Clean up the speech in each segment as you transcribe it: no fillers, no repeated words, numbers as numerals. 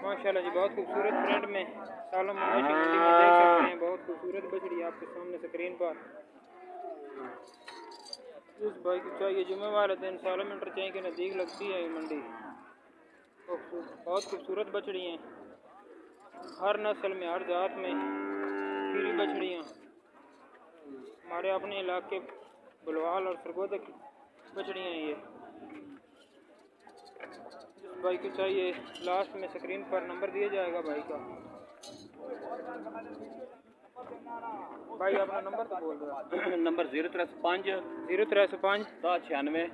माशाल्लाह जी, बहुत खूबसूरत प्रिंट में सालम मवेशी मंडी में देख सकते हैं। बहुत खूबसूरत बछड़ी आपके सामने स्क्रीन पर। इस भाई की चाहिए जुमे वाले दिन सालम इंटरचेंज के नज़दीक लगती है ये मंडी। बहुत खूबसूरत बछड़ी हैं, हर नस्ल में हर जात में खीरी बछड़ियाँ। हमारे अपने इलाके बुलवाल और सरगोदा की बछड़ियाँ हैं ये। जिस भाई को चाहिए लास्ट में स्क्रीन पर नंबर दिया जाएगा भाई का। भाई अपना नंबर तो बोल दो। नंबर 0305 1096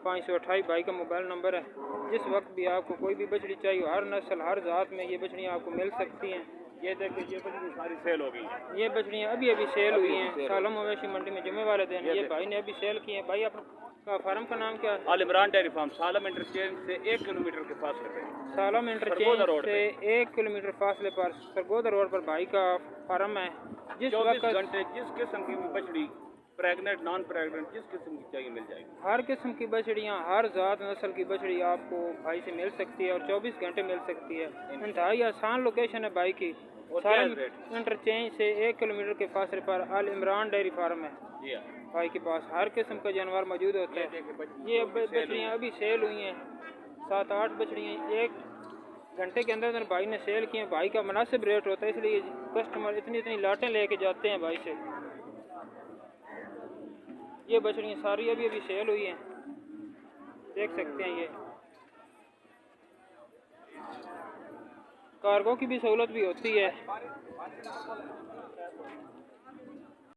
528 भाई का मोबाइल नंबर है। जिस वक्त भी आपको कोई भी बछड़ी चाहिए, हर नस्ल हर जात में ये बछड़ियाँ आपको मिल सकती हैं। ये देखिए, ये बछड़ी सारी सेल हो गई। ये बछड़ियाँ अभी सेल हुई हैं सालम मवेशी मंडी में जुमे वाले दिन। ये भाई ने अभी सेल की हैं। भाई आपका फार्म का नाम क्या है? Al Imran dairy farm, Salam interchange से 1 किलोमीटर के फासले पे। सालम इंटरचेंज से 1 किलोमीटर फासले पर सरगोदा रोड पर भाई का फार्म है। जिस 24 घंटे जिस किस्म की बछड़ी, प्रेग्नेंट नॉन प्रेग्नेंट, जिस किस्म की चाहिए मिल जाएगी। हर किस्म की बछड़ियाँ, हर जात नस्ल की बछड़ी आपको भाई से मिल सकती है और 24 घंटे मिल सकती है। इंतहाई आसान लोकेशन है भाई की। सालम इंटरचेंज से 1 किलोमीटर के फासले पर आल इमरान डेयरी फार्म है। भाई के पास हर किस्म का जानवर मौजूद होता है। ये बछड़ियाँ अभी सेल हुई हैं, 7-8 बछड़ियाँ 1 घंटे के अंदर भाई ने सेल की हैं। भाई का मुनासिब रेट होता है, इसलिए कस्टमर इतनी लाटें लेके जाते हैं भाई से। ये बछड़ियाँ सारी अभी सेल हुई हैं, देख सकते हैं। ये कार्गो की भी सहूलत भी होती है।